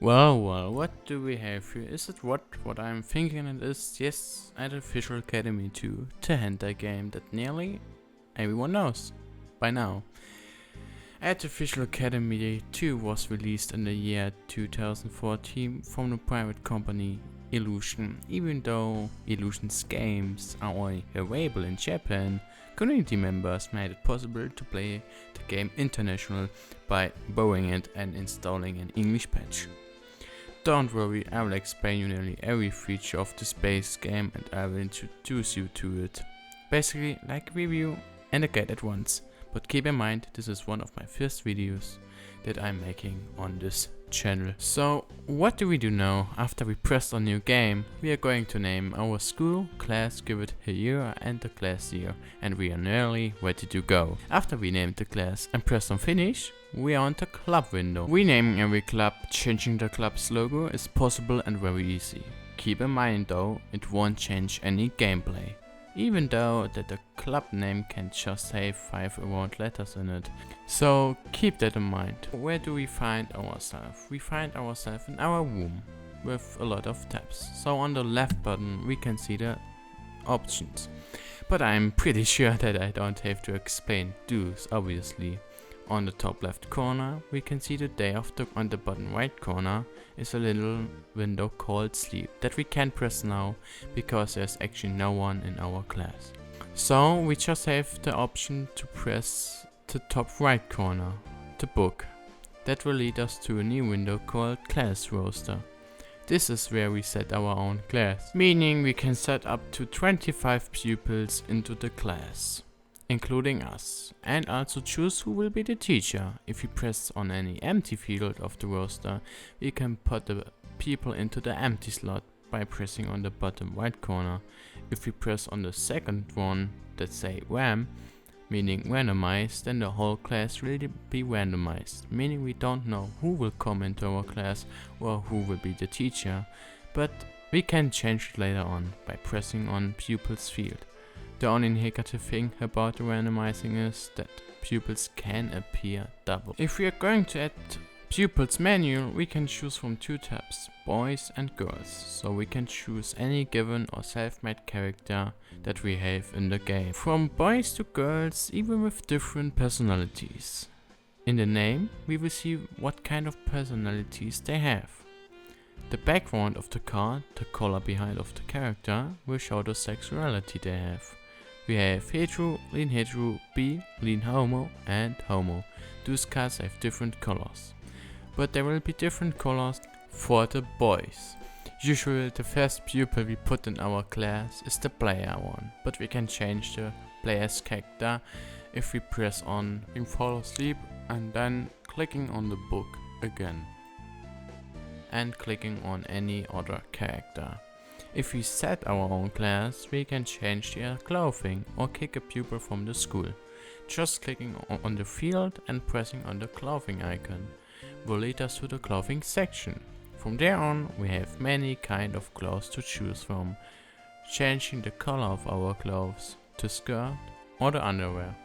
Well, what do we have here? Is it what I'm thinking it is? Yes, Artificial Academy 2, the hentai game that nearly everyone knows by now. Artificial Academy 2 was released in the year 2014 from the private company Illusion. Even though Illusion's games are only available in Japan, community members made it possible to play the game international by borrowing it and installing an English patch. Don't worry, I will explain you nearly every feature of the space game and I will introduce you to it. Basically like a review and a guide at once, but keep in mind this is one of my first videos that I'm making on this channel. So what do we do now? After we press on new game, we are going to name our school, class, give it a year and the class year, and we are nearly ready to go. After we named the class and press on finish, we are on the club window. Renaming every club, changing the club's logo is possible and very easy. Keep in mind though, it won't change any gameplay. Even though that the club name can just have 5 round letters in it. So keep that in mind. Where do we find ourselves? We find ourselves in our room with a lot of tabs. So on the left button we can see the options. But I'm pretty sure that I don't have to explain those, obviously. On the top left corner we can see the day after. On the bottom right corner is a little window called sleep that we can press now because there's actually no one in our class. So we just have the option to press the top right corner, the book. That will lead us to a new window called class roster. This is where we set our own class, meaning we can set up to 25 pupils into the class, including us, and also choose who will be the teacher. If we press on any empty field of the roster, we can put the people into the empty slot by pressing on the bottom right corner. If we press on the second one that say RAM, meaning randomized, then the whole class will be randomized, meaning we don't know who will come into our class or who will be the teacher, but we can change it later on by pressing on pupils field. The only negative thing about the randomizing is that pupils can appear double. If we are going to add pupils manual, we can choose from 2 tabs, boys and girls. So we can choose any given or self-made character that we have in the game. From boys to girls, even with different personalities. In the name, we will see what kind of personalities they have. The background of the card, the color behind of the character, will show the sexuality they have. We have hetero, bi, lean homo and homo. Those cards have different colors. But there will be different colors for the boys. Usually the first pupil we put in our class is the player one, but we can change the player's character if we press on fall asleep and then clicking on the book again and clicking on any other character. If we set our own class, we can change their clothing or kick a pupil from the school. Just clicking on the field and pressing on the clothing icon will lead us to the clothing section. From there on, we have many kind of clothes to choose from, changing the color of our clothes, the skirt or the underwear.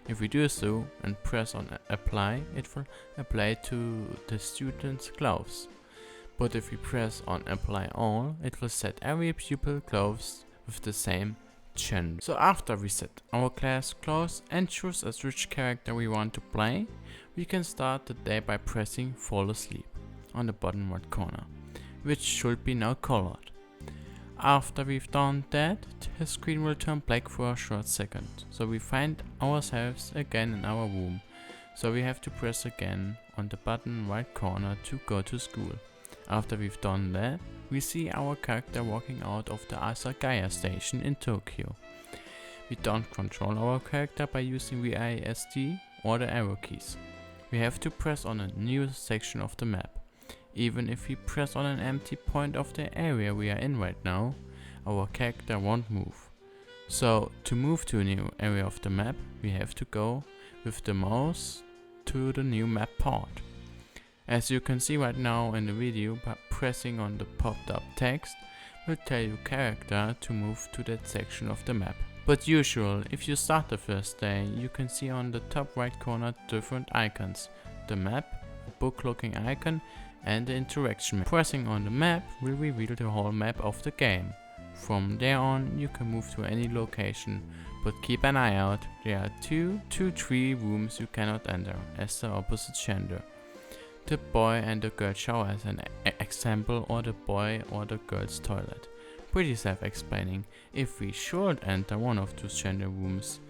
If we do so and press on apply, it will apply to the student's clothes. But if we press on apply all, it will set every pupil clothes with the same gender. So after we set our class clothes and choose as which character we want to play, we can start the day by pressing fall asleep on the bottom right corner, which should be now colored. After we've done that, the screen will turn black for a short second. So we find ourselves again in our room. So we have to press again on the bottom right corner to go to school. After we've done that, we see our character walking out of the Asagaya station in Tokyo. We don't control our character by using WASD or the arrow keys. We have to press on a new section of the map. Even if we press on an empty point of the area we are in right now, our character won't move. So to move to a new area of the map, we have to go with the mouse to the new map part. As you can see right now in the video, by pressing on the popped up text will tell your character to move to that section of the map. But usual, if you start the first day, you can see on the top right corner different icons. The map, a book looking icon and the interaction map. Pressing on the map will reveal the whole map of the game. From there on you can move to any location, but keep an eye out, there are 2 to 3 rooms you cannot enter as the opposite gender. The boy and the girl shower as an example, or the boy or the girl's toilet. Pretty self-explaining. If we should enter one of those gender rooms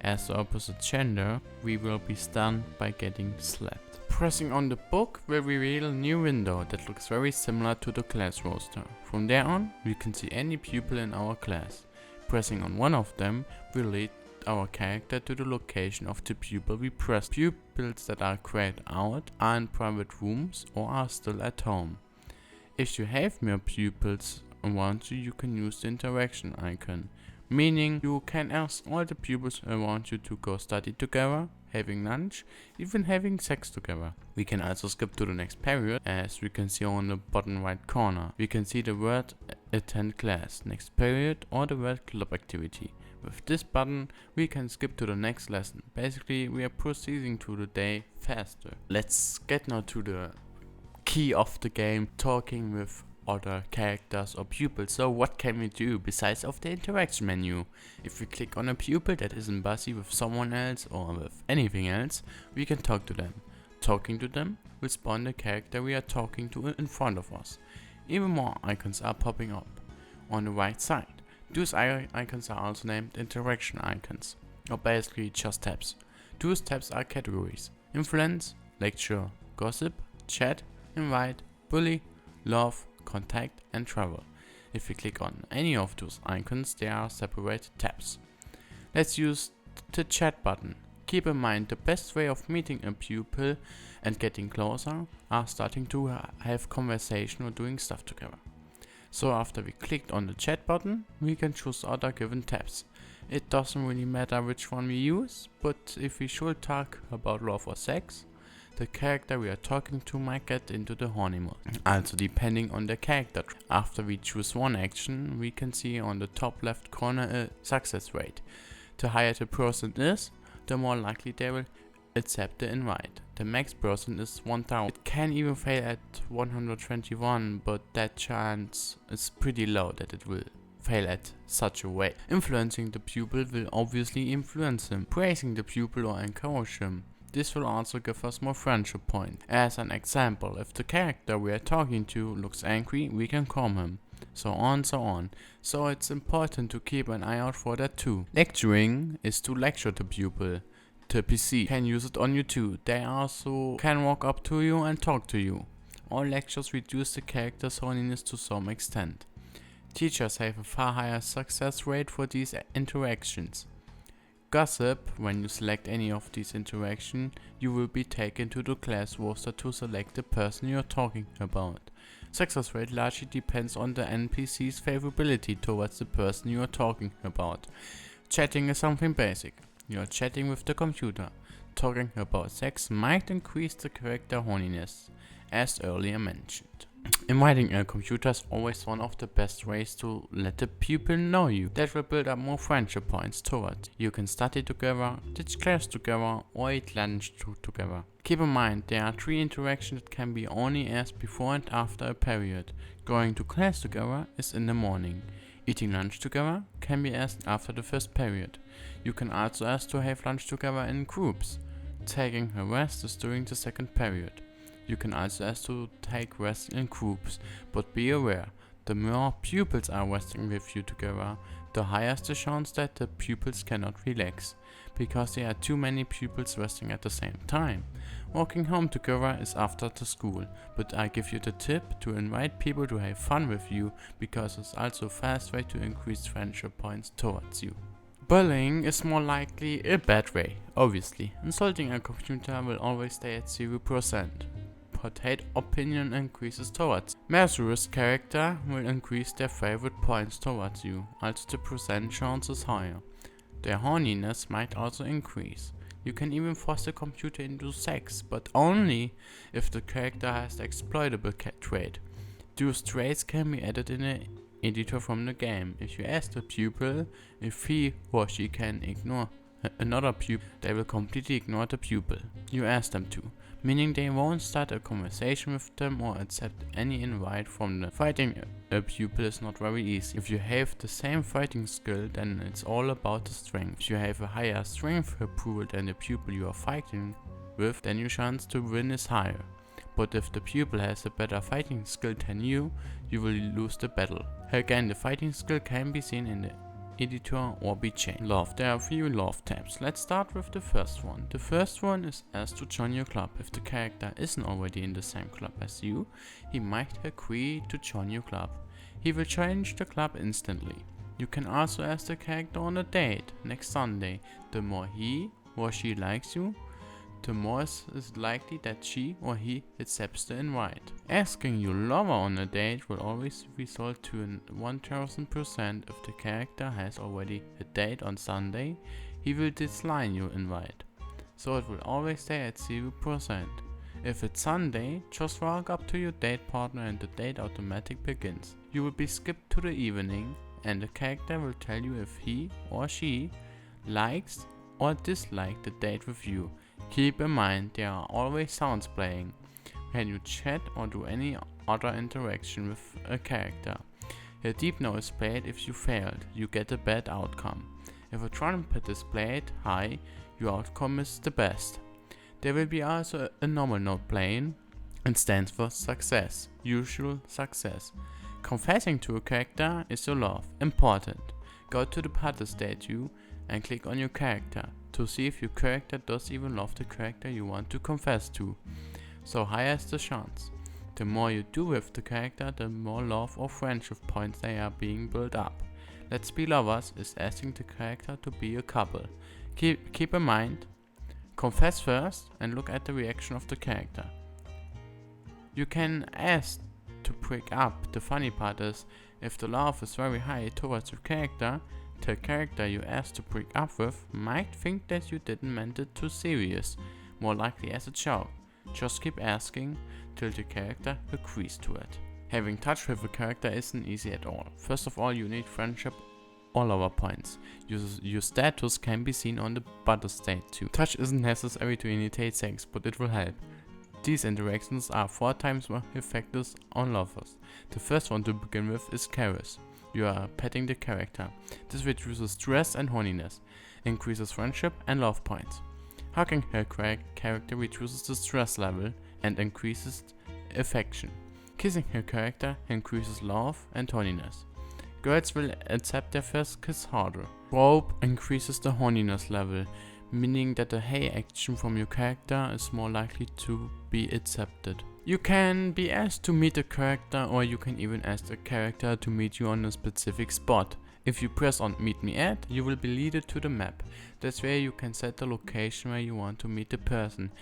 as the opposite gender, we will be stunned by getting slapped. Pressing on the book will reveal a new window that looks very similar to the class roster. From there on, we can see any pupil in our class. Pressing on one of them will lead our character to the location of the pupil we pressed. Pupils that are grayed out are in private rooms or are still at home. If you have more pupils around you, you can use the interaction icon, meaning you can ask all the pupils around you to go study together, having lunch, even having sex together. We can also skip to the next period, as we can see on the bottom right corner. We can see the word attend class, next period, or the word club activity. With this button we can skip to the next lesson. Basically we are proceeding through the day faster. Let's get now to the key of the game, talking with other characters or pupils. So what can we do besides of the interaction menu? If we click on a pupil that isn't busy with someone else or with anything else, we can talk to them. Talking to them will spawn the character we are talking to in front of us. Even more icons are popping up on the right side. Those icons are also named interaction icons, or basically just tabs. Those tabs are categories: influence, lecture, gossip, chat, invite, bully, love, contact and travel. If we click on any of those icons, they are separate tabs. Let's use the chat button. Keep in mind, the best way of meeting a pupil and getting closer are starting to have conversation or doing stuff together. So after we clicked on the chat button, we can choose other given tabs. It doesn't really matter which one we use, but if we should talk about love or sex, the character we are talking to might get into the horny mode. Also depending on the character. After we choose one action, we can see on the top left corner a success rate. The higher the person is, the more likely they will accept the invite. The max person is 1000. It can even fail at 121, but that chance is pretty low that it will fail at such a way. Influencing the pupil will obviously influence him. Praising the pupil or encourage him. This will also give us more friendship points. As an example, if the character we are talking to looks angry, we can calm him. So on, so on. So it's important to keep an eye out for that too. Lecturing is to lecture the pupil. The PC can use it on you too. They also can walk up to you and talk to you. All lectures reduce the character's horniness to some extent. Teachers have a far higher success rate for these interactions. Gossip, when you select any of these interactions, you will be taken to the class roster to select the person you are talking about. Success rate largely depends on the NPC's favorability towards the person you are talking about. Chatting is something basic. You are chatting with the computer. Talking about sex might increase the character horniness, as earlier mentioned. Inviting a computer is always one of the best ways to let the pupil know you. That will build up more friendship points towards. You can study together, teach class together, or eat lunch together. Keep in mind, there are 3 interactions that can be only asked before and after a period. Going to class together is in the morning. Eating lunch together can be asked after the first period. You can also ask to have lunch together in groups. Taking a rest is during the second period. You can also ask to take rest in groups, but be aware, the more pupils are resting with you together, the higher is the chance that the pupils cannot relax, because there are too many pupils resting at the same time. Walking home together is after the school, but I give you the tip to invite people to have fun with you, because it's also a fast way to increase friendship points towards you. Bullying is more likely a bad way, obviously. Insulting a computer will always stay at 0%. But hate opinion increases towards. Merciless character will increase their favorite points towards you, also the percent chance is higher. Their horniness might also increase. You can even force the computer into sex, but only if the character has the exploitable trait. Those traits can be added in the editor from the game. If you ask the pupil if he or she can ignore another pupil, they will completely ignore the pupil you ask them to, meaning they won't start a conversation with them or accept any invite from them. Fighting a pupil is not very easy. If you have the same fighting skill, then it's all about the strength. If you have a higher strength approval than the pupil you are fighting with, then your chance to win is higher. But if the pupil has a better fighting skill than you will lose the battle. Again, the fighting skill can be seen in the editor or be changed. Love. There are a few love tabs. Let's start with the first one. The first one is ask to join your club. If the character isn't already in the same club as you, he might agree to join your club. He will change the club instantly. You can also ask the character on a date next Sunday. The more he or she likes you, the more is likely that she or he accepts the invite. Asking your lover on a date will always result to an 1000% if the character has already a date on Sunday, he will decline your invite. So it will always stay at 0%. If it's Sunday, just walk up to your date partner and the date automatically begins. You will be skipped to the evening and the character will tell you if he or she likes or dislikes the date with you. Keep in mind there are always sounds playing when you chat or do any other interaction with a character. A deep note is played if you failed, you get a bad outcome. If a trumpet is played high, your outcome is the best. There will be also a normal note playing and stands for success, usual success. Confessing to a character is your love, important. Go to the party statue and click on your character to see if your character does even love the character you want to confess to. So higher is the chance. The more you do with the character, the more love or friendship points they are being built up. Let's Be Lovers is asking the character to be a couple. Keep in mind, confess first and look at the reaction of the character. You can ask to break up. The funny part is, if the love is very high towards your character, the character you asked to break up with might think that you didn't meant it too serious, more likely as a joke. Just keep asking till the character agrees to it. Having touch with a character isn't easy at all. First of all, you need friendship or lover points. Your status can be seen on the butter state too. Touch isn't necessary to initiate sex, but it will help. These interactions are 4 times more effective on lovers. The first one to begin with is caress. You are petting the character. This reduces stress and horniness, increases friendship and love points. Hugging her character reduces the stress level and increases affection. Kissing her character increases love and horniness. Girls will accept their first kiss harder. Probe increases the horniness level, meaning that the hey action from your character is more likely to be accepted. You can be asked to meet a character, or you can even ask a character to meet you on a specific spot. If you press on Meet Me At, you will be leaded to the map. That's where you can set the location where you want to meet the person.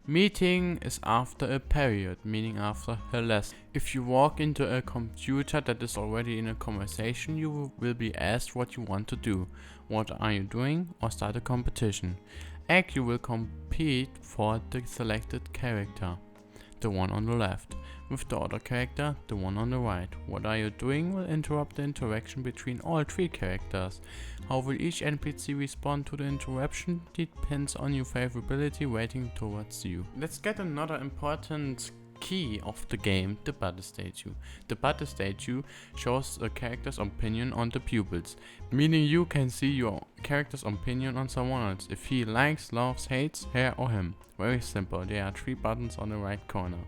Meeting is after a period, meaning after a lesson. If you walk into a computer that is already in a conversation, you will be asked what you want to do. What are you doing? Or start a competition. You will compete for the selected character, the one on the left, with the other character, the one on the right. What are you doing will interrupt the interaction between all 3 characters. How will each NPC respond to the interruption depends on your favorability weighting towards you. Let's get another important key of the game, the butter statue. The butter statue shows a character's opinion on the pupils, meaning you can see your character's opinion on someone else, if he likes, loves, hates her or him. Very simple, there are 3 buttons on the right corner.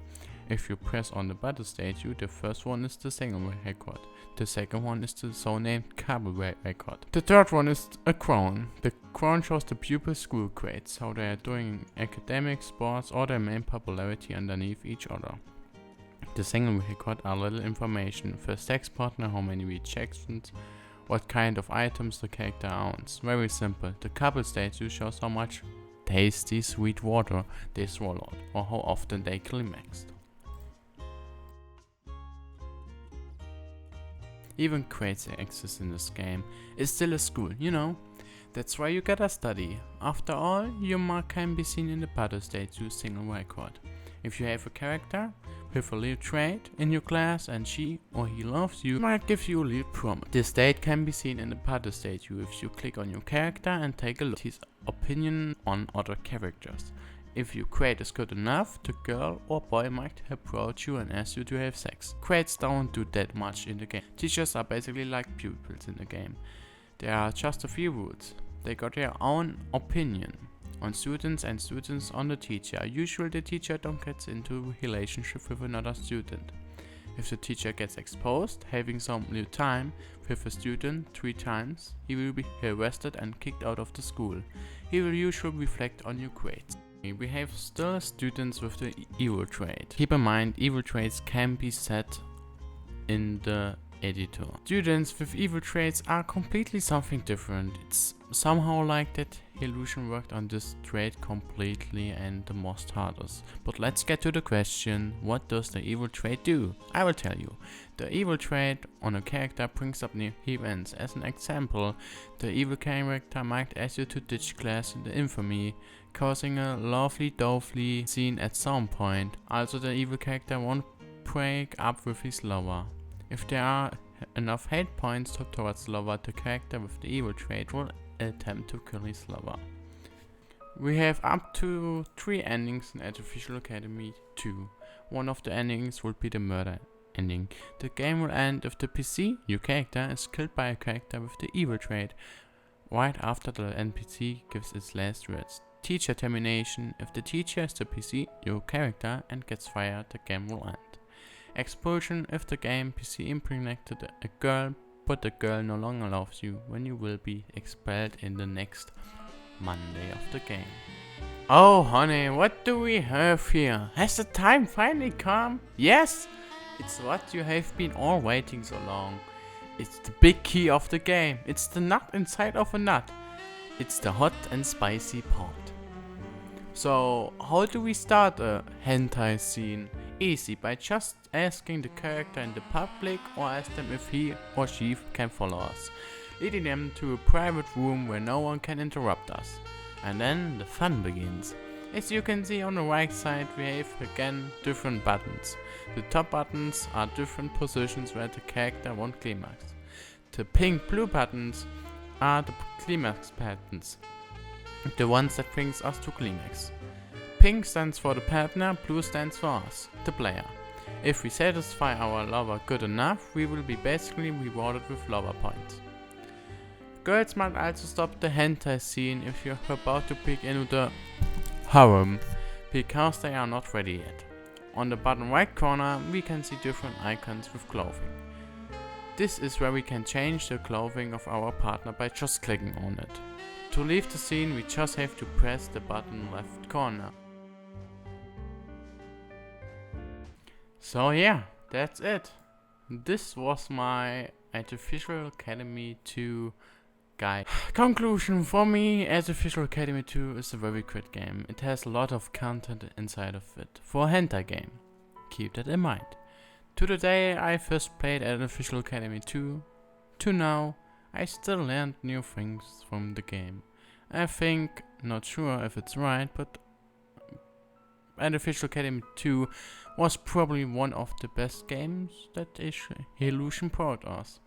If you press on the butter statue, the first one is the single record, the second one is the so-named couple record, the third one is a crown. The crown shows the pupils' school grades, how they are doing in academics, sports, or their main popularity underneath each other. The single record are little information, first sex partner, how many rejections, what kind of items the character owns. Very simple. The couple statue shows how much tasty sweet water they swallowed, or how often they climaxed. Even crazy access in this game is still a school, you know. That's why you gotta study. After all, your mark can be seen in the butter statue single record. If you have a character with a little trait in your class and she or he loves you, might give you a little promise. This state can be seen in the party state view if you click on your character and take a look at his opinion on other characters. If your trait is good enough, the girl or boy might approach you and ask you to have sex. Traits don't do that much in the game. Teachers are basically like pupils in the game. There are just a few rules. They got their own opinion on students and students on the teacher. Usually the teacher don't get into a relationship with another student. If the teacher gets exposed having some new time with a student 3 times, he will be arrested and kicked out of the school. He will usually reflect on your grades. We have still students with the evil trait. Keep in mind, evil traits can be set in the editor. Students with evil traits are completely something different. It's somehow like that Illusion worked on this trait completely and the most hardest. But let's get to the question, what does the evil trait do? I will tell you. The evil trait on a character brings up new events. As an example, the evil character might ask you to ditch class in the infamy, causing a lovely dovely scene at some point. Also the evil character won't break up with his lover. If there are enough hate points towards lover, the character with the evil trait will attempt to kill his lover. We have up to 3 endings in Artificial Academy 2. One of the endings will be the murder ending. The game will end if the PC, your character, is killed by a character with the evil trait right after the NPC gives its last words. Teacher termination: if the teacher is the PC, your character, and gets fired, the game will end. Expulsion: if the game PC impregnated a girl, but the girl no longer loves you, when you will be expelled in the next Monday of the game. Oh honey, what do we have here? Has the time finally come? Yes! It's what you have been all waiting so long. It's the big key of the game. It's the nut inside of a nut. It's the hot and spicy part. So, how do we start a hentai scene? Easy, by just asking the character in the public or ask them if he or she can follow us, leading them to a private room where no one can interrupt us. And then the fun begins. As you can see on the right side, we have again different buttons. The top buttons are different positions where the character won't climax. The pink blue buttons are the climax buttons, the ones that brings us to climax. Pink stands for the partner, blue stands for us, the player. If we satisfy our lover good enough, we will be basically rewarded with lover points. Girls might also stop the hentai scene if you're about to peek into the harem, because they are not ready yet. On the bottom right corner, we can see different icons with clothing. This is where we can change the clothing of our partner by just clicking on it. To leave the scene, we just have to press the button left corner. So yeah, that's it. This was my Artificial Academy 2 guide. Conclusion: for me, Artificial Academy 2 is a very good game. It has a lot of content inside of it for a hentai game. Keep that in mind. To the day I first played Artificial Academy 2, to now, I still learned new things from the game. I think, not sure if it's right, but Artificial Academy 2 was probably one of the best games that Illusion brought us.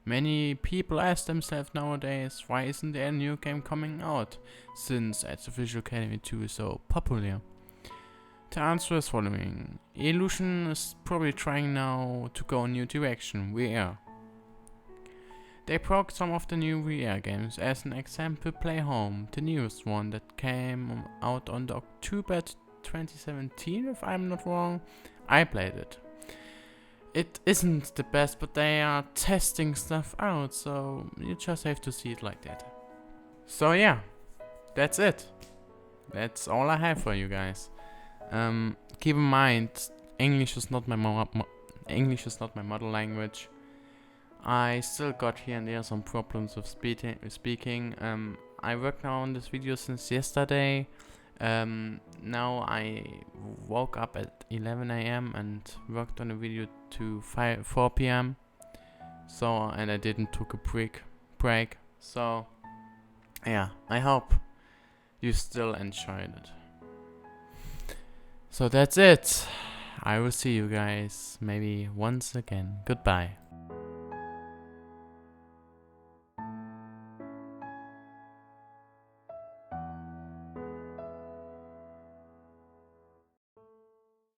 Many people ask themselves nowadays, why isn't there a new game coming out, since Artificial Academy 2 is so popular? The answer is following. Illusion is probably trying now to go a new direction, VR. They brought some of the new VR games, as an example Play Home, the newest one that came out on the October 2017, if I'm not wrong. I played it. It isn't the best, but they are testing stuff out, so you just have to see it like that. So yeah, that's it. That's all I have for you guys. Keep in mind, English is not my mother language. I still got here and there some problems with speaking. I work now on this video since yesterday. Now I woke up at 11 AM and worked on the video to 4 PM. So, and I didn't took a break. So, yeah, I hope you still enjoyed it. So that's it. I will see you guys maybe once again. Goodbye.